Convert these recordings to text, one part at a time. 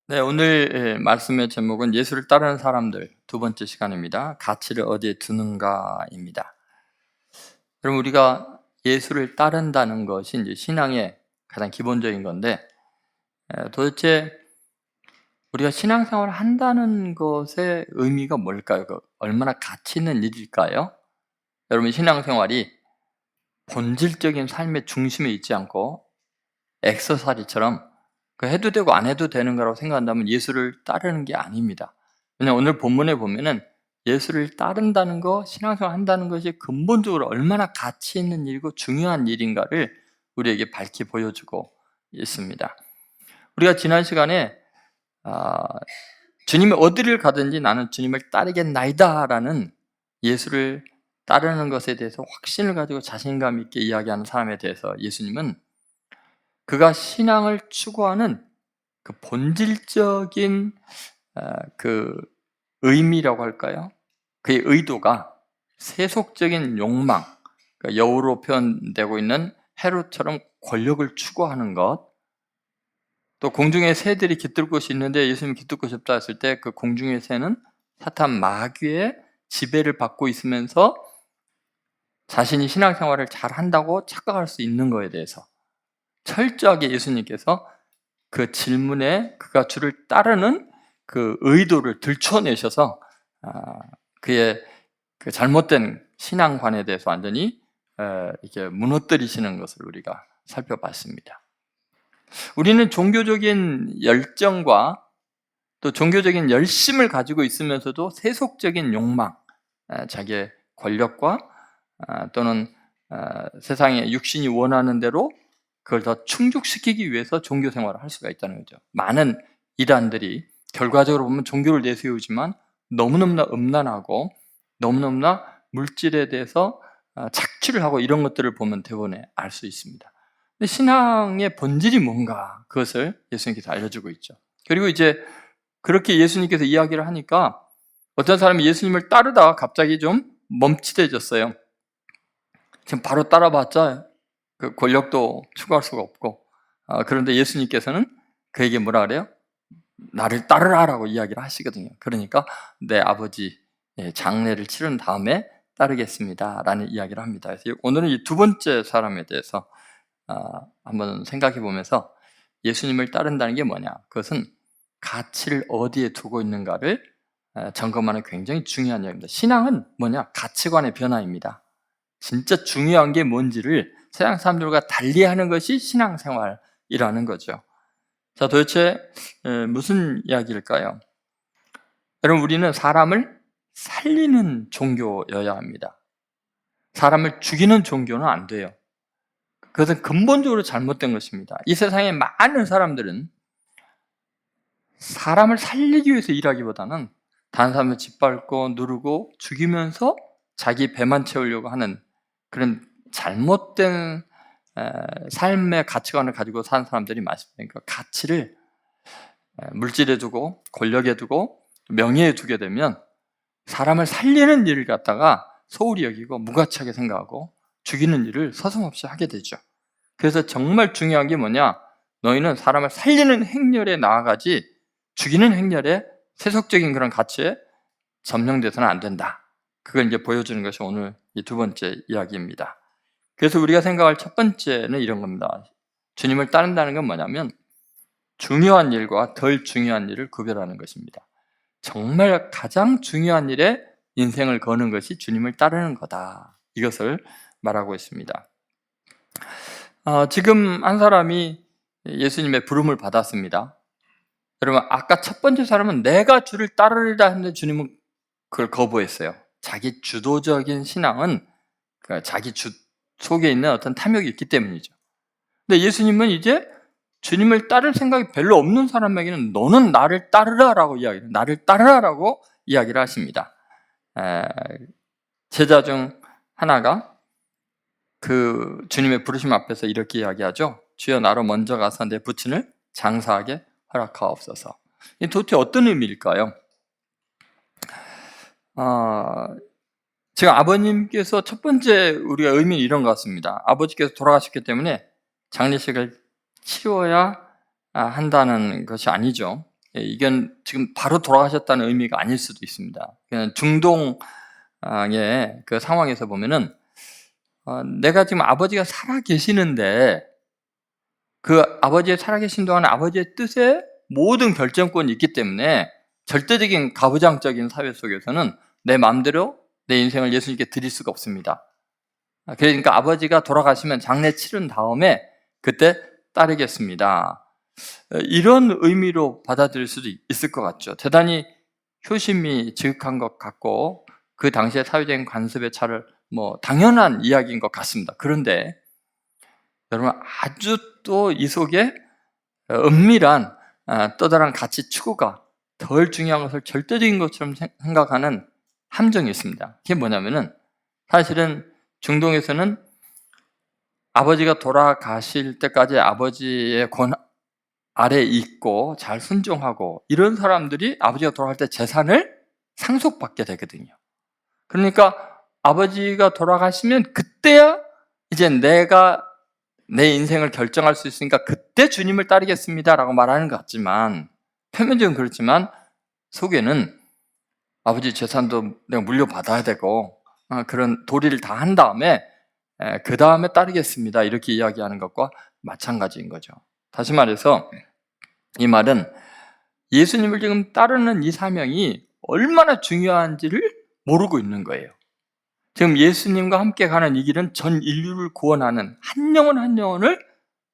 네, 오늘 말씀의 제목은 예수를 따르는 사람들 두 번째 시간입니다. 가치를 어디에 두는가입니다. 그럼 우리가 예수를 따른다는 것이 이제 신앙의 가장 기본적인 건데, 도대체 우리가 신앙생활을 한다는 것의 의미가 뭘까요? 얼마나 가치 있는 일일까요? 여러분, 신앙생활이 본질적인 삶의 중심에 있지 않고 엑서사이즈처럼 해도 되고 안 해도 되는 거라고 생각한다면 예수를 따르는 게 아닙니다. 왜냐하면 오늘 본문에 보면은 예수를 따른다는 거, 신앙생활 한다는 것이 근본적으로 얼마나 가치 있는 일이고 중요한 일인가를 우리에게 밝히 보여주고 있습니다. 우리가 지난 시간에 주님이 어디를 가든지 나는 주님을 따르겠나이다라는 예수를 따르는 것에 대해서 확신을 가지고 자신감 있게 이야기하는 사람에 대해서 예수님은 그가 신앙을 추구하는 그 본질적인 그 의미라고 할까요? 그의 의도가 세속적인 욕망, 그러니까 여우로 표현되고 있는 헤롯처럼 권력을 추구하는 것, 또 공중의 새들이 깃들 곳이 있는데 예수님이 깃들 곳이 없다 했을 때 그 공중의 새는 사탄 마귀의 지배를 받고 있으면서 자신이 신앙생활을 잘 한다고 착각할 수 있는 거에 대해서 철저하게 예수님께서 그 질문에 그가 주를 따르는 그 의도를 들춰내셔서 그의 그 잘못된 신앙관에 대해서 완전히 이렇게 무너뜨리시는 것을 우리가 살펴봤습니다. 우리는 종교적인 열정과 또 종교적인 열심을 가지고 있으면서도 세속적인 욕망, 자기의 권력과 또는 세상의 육신이 원하는 대로 그걸 더 충족시키기 위해서 종교 생활을 할 수가 있다는 거죠. 많은 이단들이 결과적으로 보면 종교를 내세우지만 너무너무나 음란하고 너무너무나 물질에 대해서 착취를 하고 이런 것들을 보면 대부분에 알 수 있습니다. 근데 신앙의 본질이 뭔가 그것을 예수님께서 알려주고 있죠. 그리고 이제 그렇게 예수님께서 이야기를 하니까 어떤 사람이 예수님을 따르다가 갑자기 좀 멈칫해졌어요. 지금 바로 따라봤자 그 권력도 추구할 수가 없고, 그런데 예수님께서는 그에게 뭐라 그래요? 나를 따르라라고 이야기를 하시거든요. 그러니까 내 아버지 장례를 치른 다음에 따르겠습니다 라는 이야기를 합니다. 그래서 오늘은 이 두 번째 사람에 대해서 한번 생각해 보면서 예수님을 따른다는 게 뭐냐, 그것은 가치를 어디에 두고 있는가를 점검하는 굉장히 중요한 이야기입니다. 신앙은 뭐냐? 가치관의 변화입니다. 진짜 중요한 게 뭔지를 세상 사람들과 달리하는 것이 신앙생활이라는 거죠. 자, 도대체 무슨 이야기일까요? 여러분, 우리는 사람을 살리는 종교여야 합니다. 사람을 죽이는 종교는 안 돼요. 그것은 근본적으로 잘못된 것입니다. 이 세상의 많은 사람들은 사람을 살리기 위해서 일하기보다는 다른 사람을 짓밟고 누르고 죽이면서 자기 배만 채우려고 하는 그런 잘못된 삶의 가치관을 가지고 사는 사람들이 많습니다. 그러니까 가치를 물질에 두고 권력에 두고 명예에 두게 되면 사람을 살리는 일을 갖다가 소홀히 여기고 무가치하게 생각하고 죽이는 일을 서슴없이 하게 되죠. 그래서 정말 중요한 게 뭐냐? 너희는 사람을 살리는 행렬에 나아가지 죽이는 행렬에 세속적인 그런 가치에 점령돼서는 안 된다. 그걸 이제 보여주는 것이 오늘 이 두 번째 이야기입니다. 그래서 우리가 생각할 첫 번째는 이런 겁니다. 주님을 따른다는 건 뭐냐면 중요한 일과 덜 중요한 일을 구별하는 것입니다. 정말 가장 중요한 일에 인생을 거는 것이 주님을 따르는 거다. 이것을 말하고 있습니다. 지금 한 사람이 예수님의 부름을 받았습니다. 여러분, 아까 첫 번째 사람은 내가 주를 따르리라 했는데 주님은 그걸 거부했어요. 자기 주도적인 신앙은 자기 속에 있는 어떤 탐욕이 있기 때문이죠. 근데 예수님은 이제 주님을 따를 생각이 별로 없는 사람에게는 너는 나를 따르라라고 이야기를 하십니다. 제자 중 하나가 그 주님의 부르심 앞에서 이렇게 이야기하죠. 주여, 나로 먼저 가서 내 부친을 장사하게 허락하옵소서. 이 도대체 어떤 의미일까요? 지금 아버님께서 첫 번째 우리가 의미는 이런 것 같습니다. 아버지께서 돌아가셨기 때문에 장례식을 치러야 한다는 것이 아니죠. 이건 지금 바로 돌아가셨다는 의미가 아닐 수도 있습니다. 그냥 중동의 그 상황에서 보면은 내가 지금 아버지가 살아 계시는데 그 아버지의 살아계신 동안 아버지의 뜻에 모든 결정권이 있기 때문에 절대적인 가부장적인 사회 속에서는 내 마음대로 내 인생을 예수님께 드릴 수가 없습니다. 그러니까 아버지가 돌아가시면 장례 치른 다음에 그때 따르겠습니다. 이런 의미로 받아들일 수도 있을 것 같죠. 대단히 효심이 지극한 것 같고 그 당시의 사회적인 관습에 차를 당연한 이야기인 것 같습니다. 그런데 여러분 아주 또 이 속에 은밀한 또 다른 가치 추구가 덜 중요한 것을 절대적인 것처럼 생각하는 함정이 있습니다. 그게 뭐냐면은 사실은 중동에서는 아버지가 돌아가실 때까지 아버지의 권 아래에 있고 잘 순종하고 이런 사람들이 아버지가 돌아갈 때 재산을 상속받게 되거든요. 그러니까 아버지가 돌아가시면 그때야 이제 내가 내 인생을 결정할 수 있으니까 그때 주님을 따르겠습니다라고 말하는 것 같지만 표면적으로 그렇지만 속에는 아버지 재산도 내가 물려받아야 되고 그런 도리를 다 한 다음에 그 다음에 따르겠습니다 이렇게 이야기하는 것과 마찬가지인 거죠. 다시 말해서 이 말은 예수님을 지금 따르는 이 사명이 얼마나 중요한지를 모르고 있는 거예요. 지금 예수님과 함께 가는 이 길은 전 인류를 구원하는 한 영혼 한 영혼을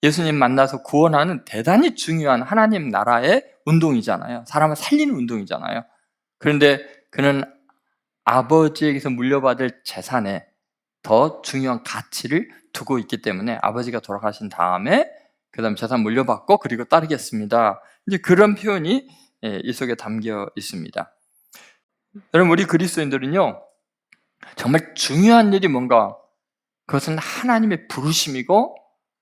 예수님 만나서 구원하는 대단히 중요한 하나님 나라의 운동이잖아요. 사람을 살리는 운동이잖아요. 그런데 그는 아버지에게서 물려받을 재산에 더 중요한 가치를 두고 있기 때문에 아버지가 돌아가신 다음에 그 다음 재산 물려받고 그리고 따르겠습니다. 이제 그런 표현이 이 속에 담겨 있습니다. 여러분 우리 그리스도인들은요 정말 중요한 일이 뭔가 그것은 하나님의 부르심이고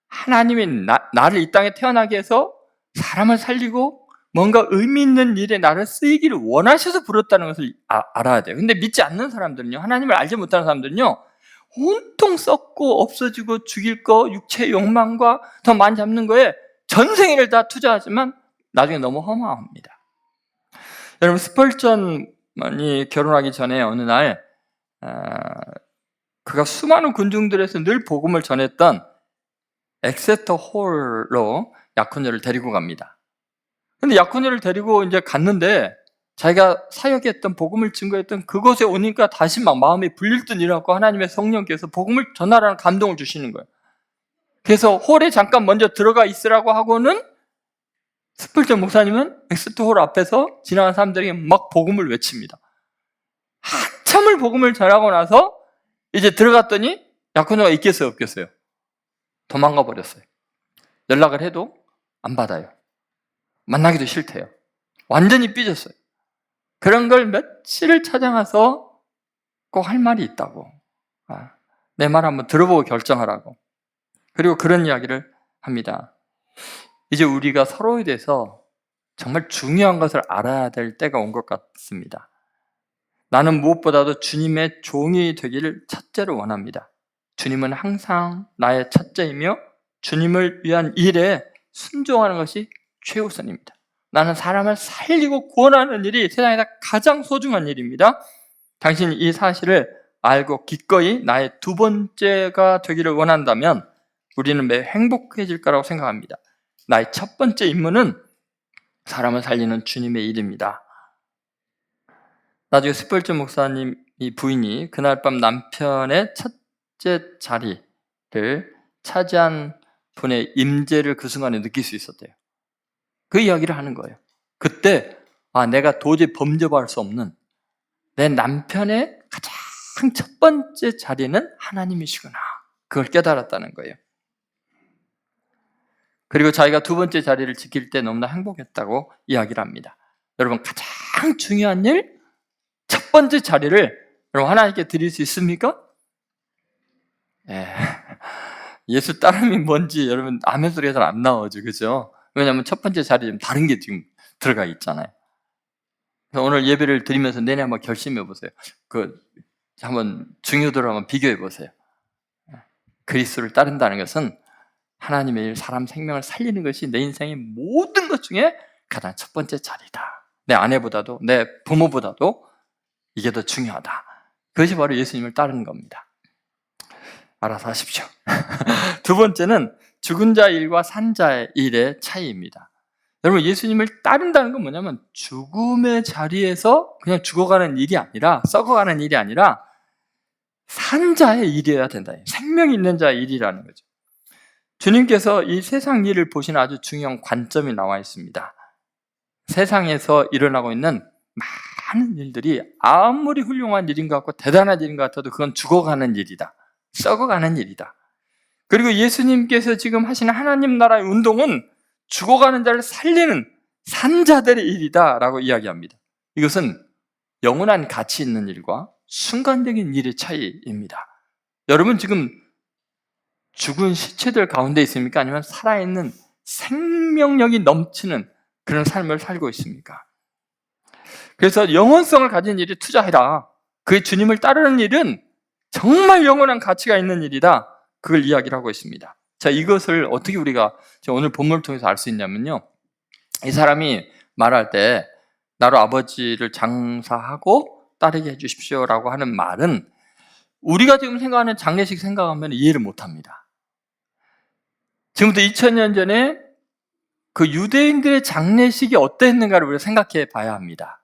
하나님이 나를 이 땅에 태어나게 해서 사람을 살리고 뭔가 의미 있는 일에 나를 쓰이기를 원하셔서 부르셨다는 것을 알아야 돼요. 근데 믿지 않는 사람들은요, 하나님을 알지 못하는 사람들은요, 온통 썩고 없어지고 죽일 거, 육체의 욕망과 더 많이 잡는 거에 전생일을 다 투자하지만 나중에 너무 허무합니다. 여러분 스펄전이 결혼하기 전에 어느 날 그가 수많은 군중들에서 늘 복음을 전했던 엑세터 홀로 약혼녀를 데리고 갑니다. 근데 약혼녀를 데리고 이제 갔는데 자기가 사역했던 복음을 증거했던 그곳에 오니까 다시 막 마음이 불릴 듯 일어났고 하나님의 성령께서 복음을 전하라는 감동을 주시는 거예요. 그래서 홀에 잠깐 먼저 들어가 있으라고 하고는 스펄전 목사님은 엑세터 홀 앞에서 지나간 사람들에게 막 복음을 외칩니다. 한참을 복음을 전하고 나서 이제 들어갔더니 약혼녀가 있겠어요, 없겠어요? 도망가 버렸어요. 연락을 해도 안 받아요. 만나기도 싫대요. 완전히 삐졌어요. 그런 걸 며칠을 찾아가서 꼭 할 말이 있다고. 내 말 한번 들어보고 결정하라고. 그리고 그런 이야기를 합니다. 이제 우리가 서로에 대해서 정말 중요한 것을 알아야 될 때가 온 것 같습니다. 나는 무엇보다도 주님의 종이 되기를 첫째로 원합니다. 주님은 항상 나의 첫째이며 주님을 위한 일에 순종하는 것이 최우선입니다. 나는 사람을 살리고 구원하는 일이 세상에서 가장 소중한 일입니다. 당신이 이 사실을 알고 기꺼이 나의 두 번째가 되기를 원한다면 우리는 매우 행복해질 거라고 생각합니다. 나의 첫 번째 임무는 사람을 살리는 주님의 일입니다. 나중에 스펄전 목사님 이 부인이 그날 밤 남편의 첫째 자리를 차지한 분의 임재를 그 순간에 느낄 수 있었대요. 그 이야기를 하는 거예요. 그때 내가 도저히 범접할 수 없는 내 남편의 가장 첫 번째 자리는 하나님이시구나. 그걸 깨달았다는 거예요. 그리고 자기가 두 번째 자리를 지킬 때 너무나 행복했다고 이야기를 합니다. 여러분 가장 중요한 일, 첫 번째 자리를 여러분 하나님께 드릴 수 있습니까? 예수 따름이 뭔지 여러분 아멘 소리가 잘 안 나오죠, 그죠? 왜냐하면 첫 번째 자리에 다른 게 지금 들어가 있잖아요. 그래서 오늘 예배를 드리면서 내내 한번 결심해 보세요. 한번 중요도를 한번 비교해 보세요. 그리스도를 따른다는 것은 하나님의 일, 사람 생명을 살리는 것이 내 인생의 모든 것 중에 가장 첫 번째 자리다. 내 아내보다도 내 부모보다도 이게 더 중요하다. 그것이 바로 예수님을 따르는 겁니다. 알아서 하십시오. 두 번째는 죽은 자 일과 산 자의 일의 차이입니다. 여러분, 예수님을 따른다는 건 뭐냐면 죽음의 자리에서 그냥 죽어가는 일이 아니라, 썩어가는 일이 아니라 산 자의 일이어야 된다. 생명 있는 자의 일이라는 거죠. 주님께서 이 세상 일을 보시는 아주 중요한 관점이 나와 있습니다. 세상에서 일어나고 있는 많은 일들이 아무리 훌륭한 일인 것 같고 대단한 일인 것 같아도 그건 죽어가는 일이다. 썩어가는 일이다. 그리고 예수님께서 지금 하시는 하나님 나라의 운동은 죽어가는 자를 살리는 산자들의 일이다라고 이야기합니다. 이것은 영원한 가치 있는 일과 순간적인 일의 차이입니다. 여러분 지금 죽은 시체들 가운데 있습니까? 아니면 살아있는 생명력이 넘치는 그런 삶을 살고 있습니까? 그래서 영원성을 가진 일에 투자해라. 그 주님을 따르는 일은 정말 영원한 가치가 있는 일이다. 그걸 이야기를 하고 있습니다. 자, 이것을 어떻게 우리가 오늘 본문을 통해서 알 수 있냐면요. 이 사람이 말할 때 나로 아버지를 장사하고 따르게 해주십시오라고 하는 말은 우리가 지금 생각하는 장례식 생각하면 이해를 못합니다. 지금부터 2000년 전에 그 유대인들의 장례식이 어땠는가를 우리가 생각해 봐야 합니다.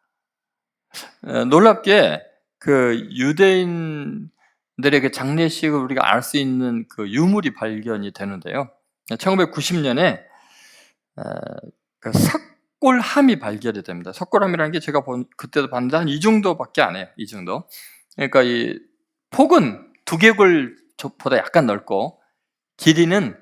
놀랍게 그 유대인들의 그 장례식을 우리가 알 수 있는 그 유물이 발견이 되는데요. 1990년에 그 석굴함이 발견이 됩니다. 석굴함이라는 게 제가 그때도 봤는데 한 이 정도밖에 안 해요. 이 정도. 그러니까 이 폭은 두개골보다 약간 넓고 길이는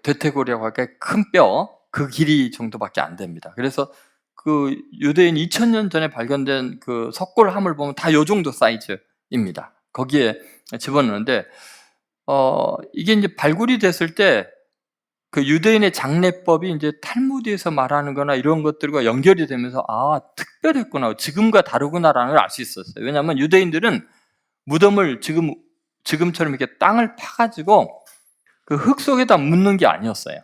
대퇴골이라고 할까요? 큰 뼈, 그 길이 정도밖에 안 됩니다. 그래서 그 유대인 2000년 전에 발견된 그 석굴함을 보면 다 요 정도 사이즈입니다. 거기에 집어넣는데, 이게 이제 발굴이 됐을 때 그 유대인의 장례법이 이제 탈무드에서 말하는 거나 이런 것들과 연결이 되면서, 특별했구나. 지금과 다르구나라는 걸 알 수 있었어요. 왜냐하면 유대인들은 무덤을 지금처럼 이렇게 땅을 파가지고 그 흙 속에다 묻는 게 아니었어요.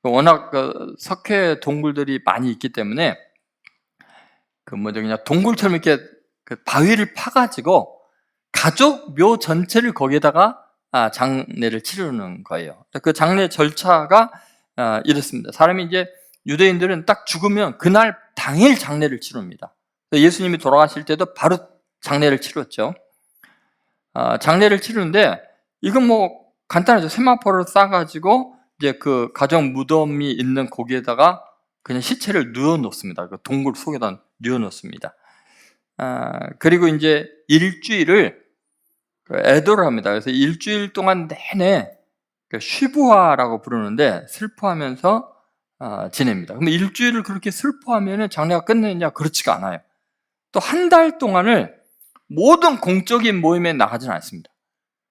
워낙 그 석회 동굴들이 많이 있기 때문에 그냥 동굴처럼 이렇게 그 바위를 파가지고 가족 묘 전체를 거기에다가 장례를 치르는 거예요. 그 장례 절차가 이렇습니다. 사람이 이제 유대인들은 딱 죽으면 그날 당일 장례를 치릅니다. 예수님이 돌아가실 때도 바로 장례를 치렀죠. 장례를 치르는데 이건 뭐 간단하죠. 세마포를 싸가지고 이제 그 가정 무덤이 있는 거기에다가 그냥 시체를 누워 놓습니다. 그 동굴 속에다 누워 놓습니다. 그리고 이제 일주일을 애도를 합니다. 그래서 일주일 동안 내내 쉬부화라고 부르는데 슬퍼하면서 지냅니다. 그럼 일주일을 그렇게 슬퍼하면 장례가 끝내느냐? 그렇지가 않아요. 또 한 달 동안을 모든 공적인 모임에 나가지는 않습니다.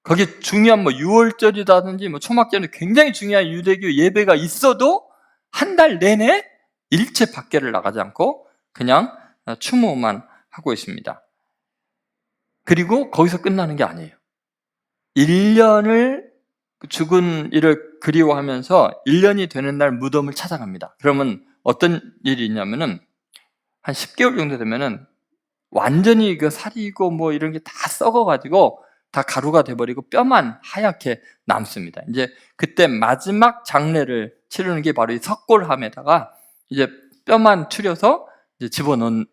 거기에 중요한 유월절이라든지 초막절이 굉장히 중요한 유대교 예배가 있어도 한 달 내내 일체 밖에를 나가지 않고 그냥 추모만 하고 있습니다. 그리고 거기서 끝나는 게 아니에요. 1년을 죽은 이를 그리워하면서 1년이 되는 날 무덤을 찾아갑니다. 그러면 어떤 일이 있냐면은 한 10개월 정도 되면은 완전히 그 살이고 이런 게 다 썩어가지고 다 가루가 돼버리고 뼈만 하얗게 남습니다. 이제 그때 마지막 장례를 치르는 게 바로 이 석골함에다가 이제 뼈만 추려서 이제 집어넣는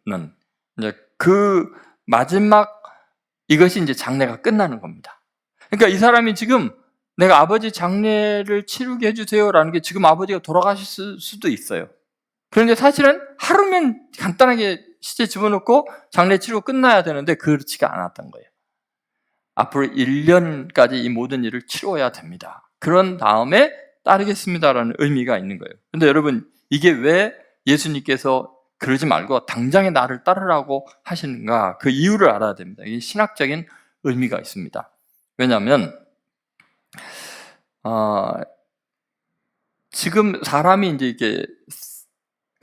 이제 그 마지막 이것이 이제 장례가 끝나는 겁니다. 그러니까 이 사람이 지금 내가 아버지 장례를 치르게 해주세요라는 게 지금 아버지가 돌아가실 수도 있어요. 그런데 사실은 하루면 간단하게 시체 집어넣고 장례 치르고 끝나야 되는데 그렇지가 않았던 거예요. 앞으로 1년까지 이 모든 일을 치러야 됩니다. 그런 다음에 따르겠습니다라는 의미가 있는 거예요. 그런데 여러분, 이게 왜 예수님께서 그러지 말고 당장에 나를 따르라고 하시는가? 그 이유를 알아야 됩니다. 이게 신학적인 의미가 있습니다. 왜냐하면 지금 사람이 이제 이게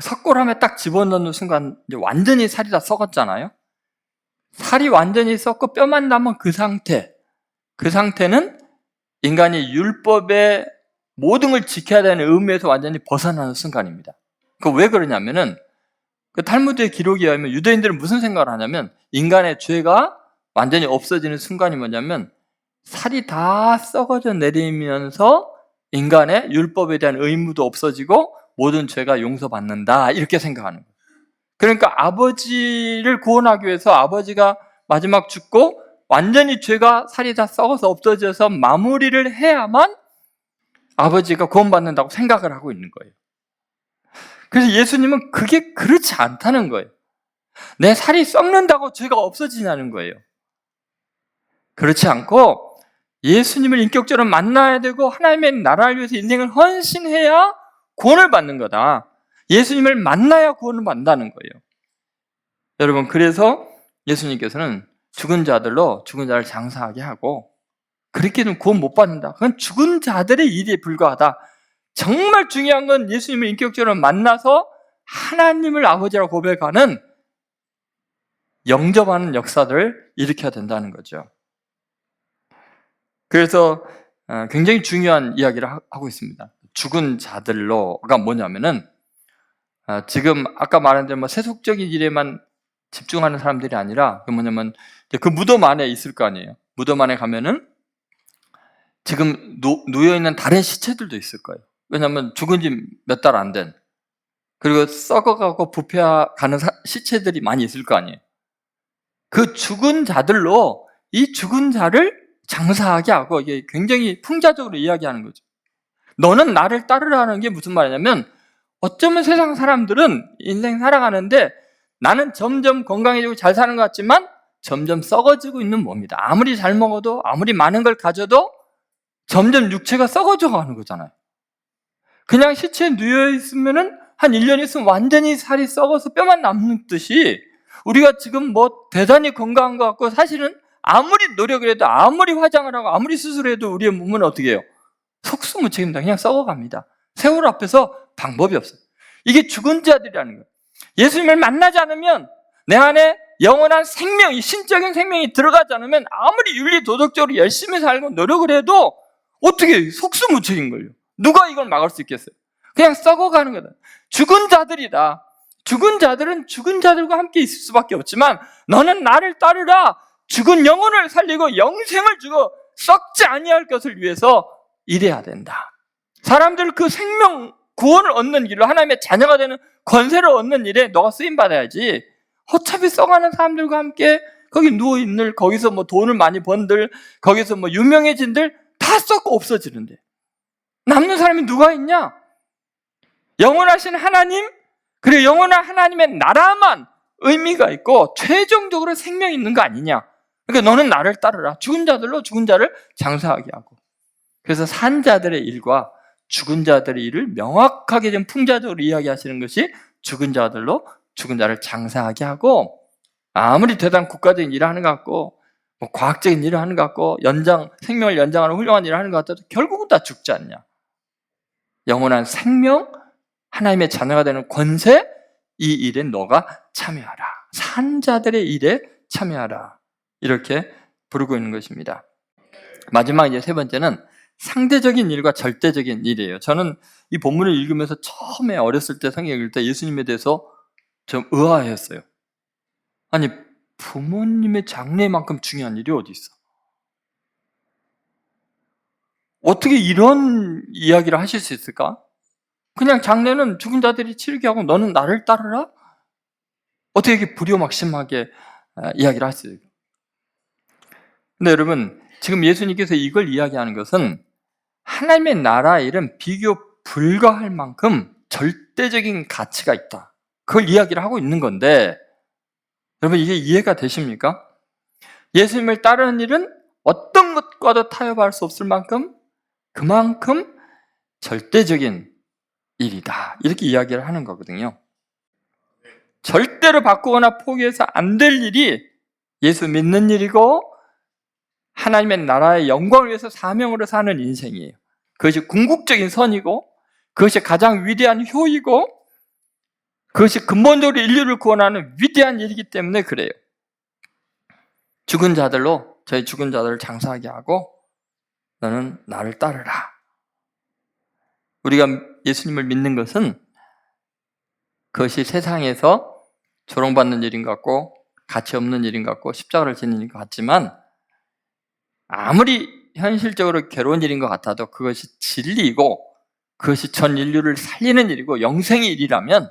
석굴함에 딱 집어넣는 순간 이제 완전히 살이 다 썩었잖아요. 살이 완전히 썩고 뼈만 남은 그 상태는 인간이 율법에 모든 걸 지켜야 되는 의무에서 완전히 벗어나는 순간입니다. 그 왜 그러냐면은 그 탈무드의 기록에 의하면 유대인들은 무슨 생각을 하냐면 인간의 죄가 완전히 없어지는 순간이 뭐냐면 살이 다 썩어져 내리면서 인간의 율법에 대한 의무도 없어지고 모든 죄가 용서받는다 이렇게 생각하는 거예요. 그러니까 아버지를 구원하기 위해서 아버지가 마지막 죽고 완전히 죄가 살이 다 썩어서 없어져서 마무리를 해야만 아버지가 구원받는다고 생각을 하고 있는 거예요. 그래서 예수님은 그게 그렇지 않다는 거예요. 내 살이 썩는다고 죄가 없어지냐는 거예요. 그렇지 않고 예수님을 인격적으로 만나야 되고 하나님의 나라를 위해서 인생을 헌신해야 구원을 받는 거다. 예수님을 만나야 구원을 받는다는 거예요. 여러분, 그래서 예수님께서는 죽은 자들로 죽은 자를 장사하게 하고 그렇게는 구원 못 받는다. 그건 죽은 자들의 일에 불과하다. 정말 중요한 건 예수님을 인격적으로 만나서 하나님을 아버지라고 고백하는 영접하는 역사를 일으켜야 된다는 거죠. 그래서 굉장히 중요한 이야기를 하고 있습니다. 죽은 자들로가 뭐냐면은 지금 아까 말한 대로 세속적인 일에만 집중하는 사람들이 아니라 그 뭐냐면 그 무덤 안에 있을 거 아니에요. 무덤 안에 가면은 지금 누워 있는 다른 시체들도 있을 거예요. 왜냐하면 죽은 지 몇 달 안 된, 그리고 썩어가고 부패가는 시체들이 많이 있을 거 아니에요. 그 죽은 자들로 이 죽은 자를 장사하게 하고 이게 굉장히 풍자적으로 이야기하는 거죠. 너는 나를 따르라는 게 무슨 말이냐면 어쩌면 세상 사람들은 인생 살아가는데 나는 점점 건강해지고 잘 사는 것 같지만 점점 썩어지고 있는 몸이다. 아무리 잘 먹어도 아무리 많은 걸 가져도 점점 육체가 썩어져 가는 거잖아요. 그냥 시체에 누워있으면은 한 1년 있으면 완전히 살이 썩어서 뼈만 남는 듯이 우리가 지금 대단히 건강한 것 같고 사실은 아무리 노력을 해도 아무리 화장을 하고 아무리 수술해도 우리의 몸은 어떻게 해요? 속수무책입니다. 그냥 썩어갑니다. 세월 앞에서 방법이 없어요. 이게 죽은 자들이라는 거예요. 예수님을 만나지 않으면 내 안에 영원한 생명이, 신적인 생명이 들어가지 않으면 아무리 윤리 도덕적으로 열심히 살고 노력을 해도 어떻게 속수무책인 거예요. 누가 이걸 막을 수 있겠어요? 그냥 썩어가는 거다. 죽은 자들이다. 죽은 자들은 죽은 자들과 함께 있을 수밖에 없지만 너는 나를 따르라. 죽은 영혼을 살리고 영생을 주고 썩지 아니할 것을 위해서 일해야 된다. 사람들 그 생명 구원을 얻는 길로 하나님의 자녀가 되는 권세를 얻는 일에 너가 쓰임받아야지. 어차피 썩어가는 사람들과 함께 거기 누워있는, 거기서 돈을 많이 번들, 거기서 유명해진들 다 썩고 없어지는데 남는 사람이 누가 있냐? 영원하신 하나님, 그리고 영원한 하나님의 나라만 의미가 있고 최종적으로 생명이 있는 거 아니냐? 그러니까 너는 나를 따르라. 죽은 자들로 죽은 자를 장사하게 하고. 그래서 산 자들의 일과 죽은 자들의 일을 명확하게 좀 풍자적으로 이야기하시는 것이 죽은 자들로 죽은 자를 장사하게 하고, 아무리 대단한 국가적인 일을 하는 것 같고 과학적인 일을 하는 것 같고 생명을 연장하는 훌륭한 일을 하는 것 같아도 결국은 다 죽지 않냐. 영원한 생명, 하나님의 자녀가 되는 권세, 이 일에 너가 참여하라. 산 자들의 일에 참여하라. 이렇게 부르고 있는 것입니다. 마지막 이제 세 번째는 상대적인 일과 절대적인 일이에요. 저는 이 본문을 읽으면서 처음에 어렸을 때 성경 읽을 때 예수님에 대해서 좀 의아했어요. 아니, 부모님의 장례만큼 중요한 일이 어디 있어? 어떻게 이런 이야기를 하실 수 있을까? 그냥 장례는 죽은 자들이 치르게 하고 너는 나를 따르라? 어떻게 이렇게 불효막심하게 이야기를 할 수 있을까? 근데 여러분, 지금 예수님께서 이걸 이야기하는 것은 하나님의 나라 일은 비교 불가할 만큼 절대적인 가치가 있다. 그걸 이야기를 하고 있는 건데 여러분, 이게 이해가 되십니까? 예수님을 따르는 일은 어떤 것과도 타협할 수 없을 만큼 그만큼 절대적인 일이다. 이렇게 이야기를 하는 거거든요. 절대로 바꾸거나 포기해서 안 될 일이 예수 믿는 일이고 하나님의 나라의 영광을 위해서 사명으로 사는 인생이에요. 그것이 궁극적인 선이고 그것이 가장 위대한 효이고 그것이 근본적으로 인류를 구원하는 위대한 일이기 때문에 그래요. 죽은 자들로 저희 죽은 자들을 장사하게 하고 너는 나를 따르라. 우리가 예수님을 믿는 것은 그것이 세상에서 조롱받는 일인 것 같고 가치 없는 일인 것 같고 십자가를 지는 일 것 같지만 아무리 현실적으로 괴로운 일인 것 같아도 그것이 진리이고 그것이 전 인류를 살리는 일이고 영생의 일이라면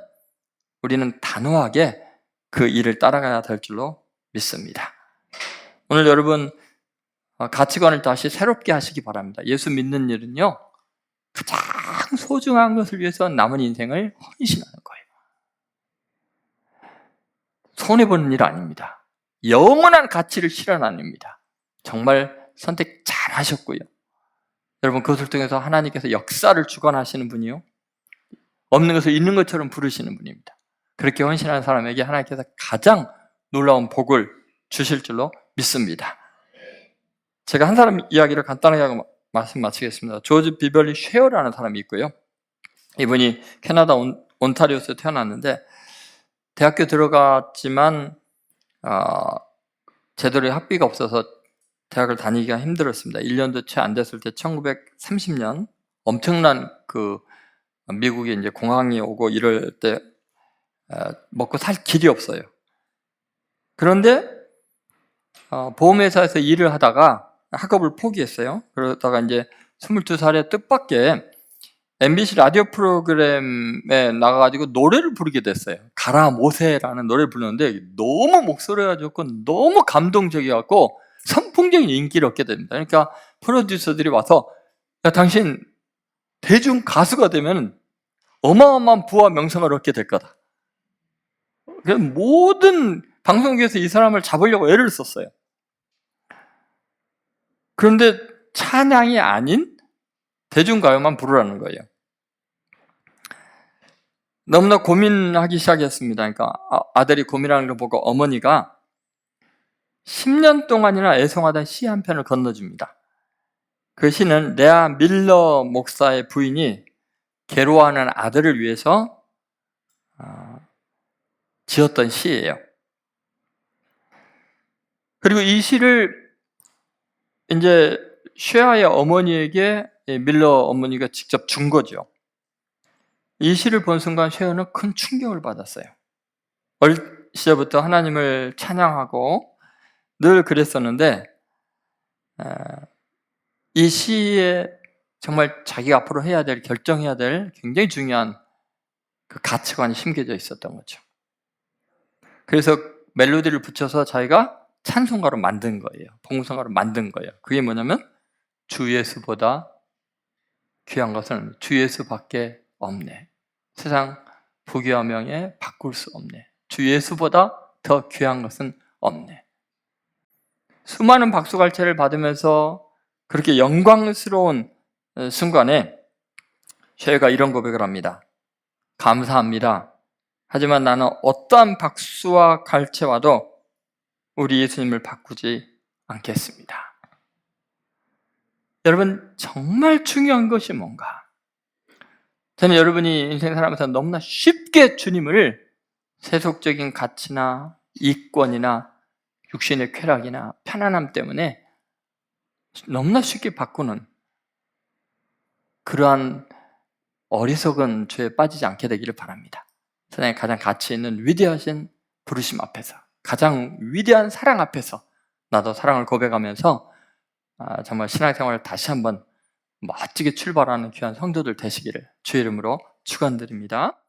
우리는 단호하게 그 일을 따라가야 될 줄로 믿습니다. 오늘 여러분 가치관을 다시 새롭게 하시기 바랍니다. 예수 믿는 일은요, 가장 소중한 것을 위해서 남은 인생을 헌신하는 거예요. 손해보는 일 아닙니다. 영원한 가치를 실현하는 일입니다. 정말 선택 잘 하셨고요. 여러분 그것을 통해서 하나님께서 역사를 주관하시는 분이요, 없는 것을 있는 것처럼 부르시는 분입니다. 그렇게 헌신하는 사람에게 하나님께서 가장 놀라운 복을 주실 줄로 믿습니다. 제가 한 사람 이야기를 간단하게 하고 말씀 마치겠습니다. 조지 비벌리 쉐어라는 사람이 있고요. 이분이 캐나다 온타리오에서 태어났는데 대학교 들어갔지만 제대로 학비가 없어서 대학을 다니기가 힘들었습니다. 1년도 채 안 됐을 때 1930년 엄청난 미국에 이제 공황이 오고 이럴 때 먹고 살 길이 없어요. 그런데 보험회사에서 일을 하다가 학업을 포기했어요. 그러다가 이제 22살에 뜻밖의 MBC 라디오 프로그램에 나가가지고 노래를 부르게 됐어요. 가라 모세라는 노래를 부르는데 너무 목소리가 좋고 너무 감동적이어갖고 선풍적인 인기를 얻게 됩니다. 그러니까 프로듀서들이 와서 야, 당신 대중 가수가 되면 어마어마한 부와 명성을 얻게 될 거다. 그래서 모든 방송국에서 이 사람을 잡으려고 애를 썼어요. 그런데 찬양이 아닌 대중가요만 부르라는 거예요. 너무나 고민하기 시작했습니다. 그러니까 아들이 고민하는 걸 보고 어머니가 10년 동안이나 애송하던 시 한 편을 건너줍니다. 그 시는 레아 밀러 목사의 부인이 괴로워하는 아들을 위해서 지었던 시예요. 그리고 이 시를 이제 쉐아의 어머니에게 밀러 어머니가 직접 준 거죠. 이 시를 본 순간 쉐아는 큰 충격을 받았어요. 어릴 시절부터 하나님을 찬양하고 늘 그랬었는데 이 시에 정말 자기가 앞으로 해야 될, 결정해야 될 굉장히 중요한 그 가치관이 심겨져 있었던 거죠. 그래서 멜로디를 붙여서 자기가 찬송가로 만든 거예요. 봉송가로 만든 거예요. 그게 뭐냐면 주 예수보다 귀한 것은 주 예수밖에 없네. 세상 부귀와 명예 바꿀 수 없네. 주 예수보다 더 귀한 것은 없네. 수많은 박수갈채를 받으면서 그렇게 영광스러운 순간에 쉐가 이런 고백을 합니다. 감사합니다. 하지만 나는 어떠한 박수와 갈채와도 우리 예수님을 바꾸지 않겠습니다. 여러분 정말 중요한 것이 뭔가? 저는 여러분이 인생 살아가면서 너무나 쉽게 주님을 세속적인 가치나 이권이나 육신의 쾌락이나 편안함 때문에 너무나 쉽게 바꾸는 그러한 어리석은 죄에 빠지지 않게 되기를 바랍니다. 세상에 가장 가치 있는 위대하신 부르심 앞에서, 가장 위대한 사랑 앞에서 나도 사랑을 고백하면서 정말 신앙생활을 다시 한번 멋지게 출발하는 귀한 성도들 되시기를 주의 이름으로 축원드립니다.